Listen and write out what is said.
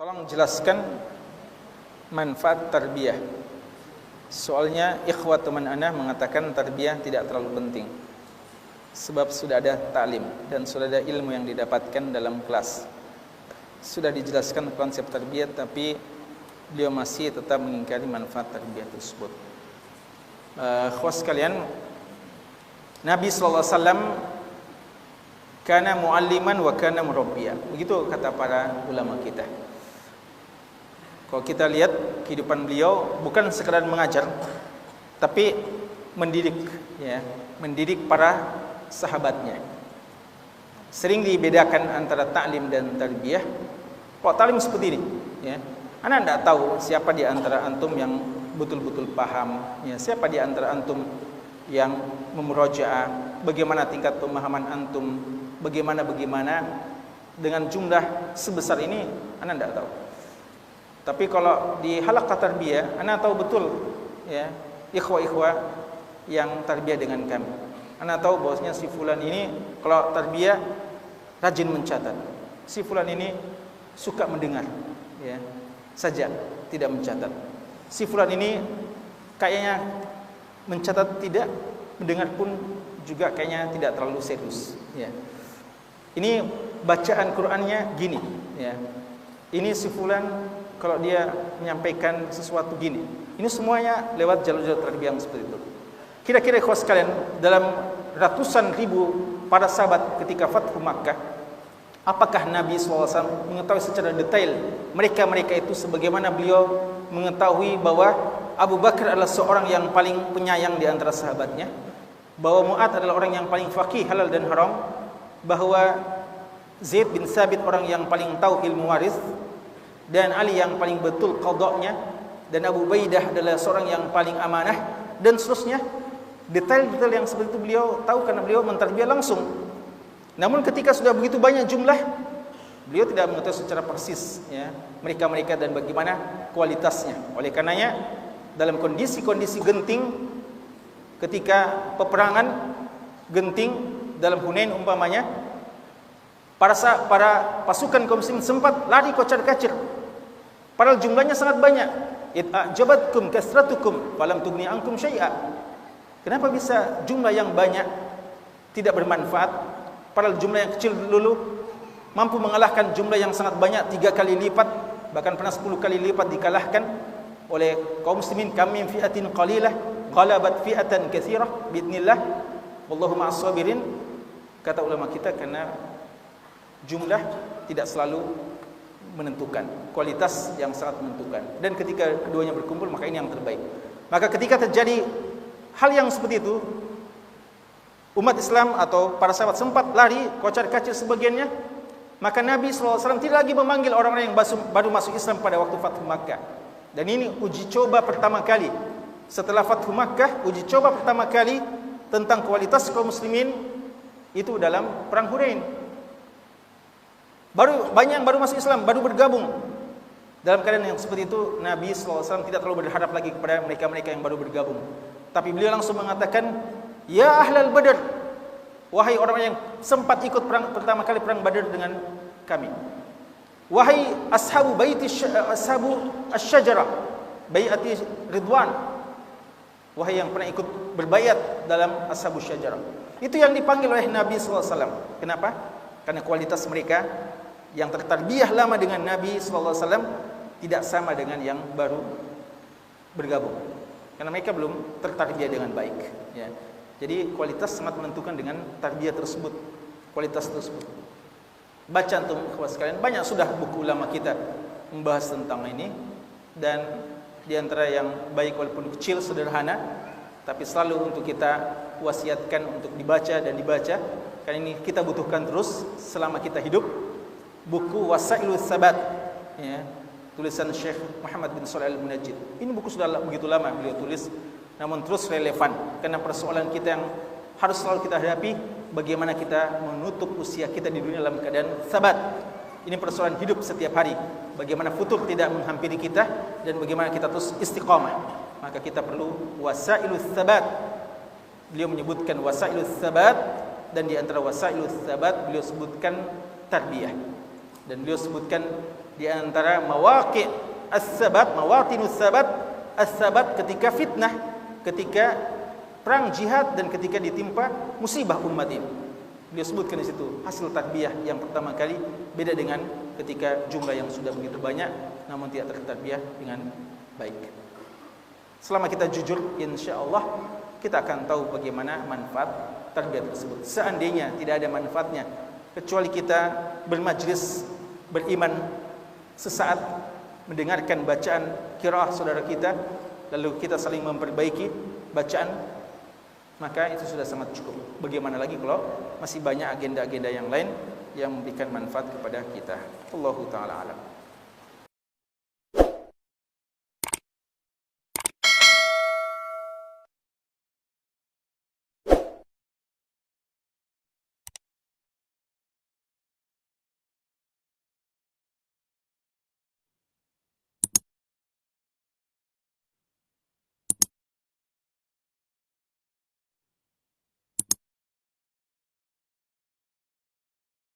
Tolong jelaskan manfaat tarbiyah. Soalnya ikhwat teman ana mengatakan tarbiyah tidak terlalu penting, sebab sudah ada taklim dan sudah ada ilmu yang didapatkan dalam kelas. Sudah dijelaskan konsep tarbiyah, tapi beliau masih tetap mengingkari manfaat tarbiyah tersebut. Khusus sekalian, Nabi sallallahu alaihi wasallam kana mualliman wa kana murabbiya. Begitu kata para ulama kita. Kalau kita lihat kehidupan beliau bukan sekadar mengajar, tapi mendidik, ya, mendidik para sahabatnya. Sering dibedakan antara taklim dan tarbiyah. Kalau taklim seperti ini, ya, Anda tidak tahu siapa di antara antum yang betul-betul paham, ya, siapa di antara antum yang memurojaah, bagaimana tingkat pemahaman antum, bagaimana dengan jumlah sebesar ini, Anda tidak tahu. Tapi kalau di halaqah tarbiyah, Anda tahu betul, ya, ikhwah-ikhwah yang tarbiyah dengan kami. Anda tahu bahwasanya si fulan ini kalau tarbiyah rajin mencatat. Si fulan ini suka mendengar, ya, saja tidak mencatat. Si fulan ini kayaknya mencatat tidak, mendengar pun juga kayaknya tidak terlalu serius, ya. Ini bacaan Qur'annya gini, ya. Ini si fulan kalau dia menyampaikan sesuatu gini. Ini semuanya lewat jalur-jalur tarbiyah seperti itu. Kira-kira ikhwas sekalian, dalam ratusan ribu para sahabat ketika Fathu Makkah, apakah Nabi SAW mengetahui secara detail mereka itu sebagaimana beliau mengetahui bahwa Abu Bakar adalah seorang yang paling penyayang di antara sahabatnya, bahwa Mu'ad adalah orang yang paling faqih halal dan haram, bahwa Zaid bin Sabit orang yang paling tahu ilmu waris, dan Ali yang paling betul qada'nya, dan Abu Ubaidah adalah seorang yang paling amanah, dan seterusnya. Detail-detail yang seperti itu beliau tahu karena beliau mentarbiyah langsung. Namun ketika sudah begitu banyak jumlah, beliau tidak mengetahui secara persis, ya, mereka dan bagaimana kualitasnya. Oleh karenanya dalam kondisi-kondisi genting, ketika peperangan genting dalam Hunain umpamanya, para pasukan kaum muslimin sempat lari kocar-kacir. Padahal jumlahnya sangat banyak. Jabatkum kasratukum falam tughni ankum syai'a. Kenapa bisa jumlah yang banyak tidak bermanfaat, padahal jumlah yang kecil dulu mampu mengalahkan jumlah yang sangat banyak 3 kali lipat, bahkan pernah 10 kali lipat dikalahkan oleh kaum muslimin. Kam min fi'atin qalilah ghalabat fi'atan katsirah biidznillah wallahu ma'as sabirin. Kata ulama kita, karena jumlah tidak selalu menentukan, kualitas yang sangat menentukan. Dan ketika keduanya berkumpul, maka ini yang terbaik. Maka ketika terjadi hal yang seperti itu, umat Islam atau para sahabat sempat lari kocar-kacir sebagiannya, maka Nabi SAW tidak lagi memanggil orang-orang yang baru masuk Islam pada waktu Fathu Makkah. Dan ini uji coba pertama kali setelah Fathu Makkah, uji coba pertama kali tentang kualitas kaum muslimin itu dalam perang Hunain. Banyak yang baru masuk Islam, baru bergabung. Dalam keadaan yang seperti itu, Nabi SAW tidak terlalu berharap lagi kepada mereka yang baru bergabung. Tapi beliau langsung mengatakan, ya ahlal Badr, wahai orang yang sempat ikut perang pertama kali perang Badr dengan kami. Wahai ashabu asy-syajarah, bai'ati Ridwan, wahai yang pernah ikut berbayat dalam ashabu syajarah. Itu yang dipanggil oleh Nabi SAW. Kenapa? Karena kualitas mereka yang tertarbiyah lama dengan Nabi SAW tidak sama dengan yang baru bergabung, karena mereka belum tertarbiyah dengan baik, ya. Jadi kualitas sangat menentukan dengan tarbiyah tersebut, kualitas tersebut. Baca antum ikhwas sekalian, banyak sudah buku ulama kita membahas tentang ini, dan di antara yang baik walaupun kecil, sederhana, tapi selalu untuk kita wasiatkan untuk dibaca dan dibaca, karena ini kita butuhkan terus selama kita hidup. Buku Wasailus Sabat, ya, tulisan Syekh Muhammad bin Shalih Al-Munajjid. Ini buku sudah begitu lama beliau tulis, namun terus relevan karena persoalan kita yang harus selalu kita hadapi, bagaimana kita menutup usia kita di dunia dalam keadaan sabat. Ini persoalan hidup setiap hari, bagaimana futur tidak menghampiri kita dan bagaimana kita terus istiqamah. Maka kita perlu Wasailus Sabat. Beliau menyebutkan Wasailus Sabat, dan di antara Wasailus Sabat beliau sebutkan tarbiyah. Dan beliau sebutkan Di antara mawaqi' as-sabat, mawatinus sabat, as-sabat ketika fitnah, ketika perang jihad dan ketika ditimpa musibah umat ini. Beliau sebutkan di situ hasil tarbiyah yang pertama kali beda dengan ketika jumlah yang sudah begitu banyak namun tidak tertarbiyah dengan baik. Selama kita jujur, insyaallah kita akan tahu bagaimana manfaat tarbiyah tersebut. Seandainya tidak ada manfaatnya kecuali kita bermajlis beriman sesaat mendengarkan bacaan qiraah saudara kita lalu kita saling memperbaiki bacaan, maka itu sudah sangat cukup. Bagaimana lagi kalau masih banyak agenda-agenda yang lain yang memberikan manfaat kepada kita. Wallahu taala alam.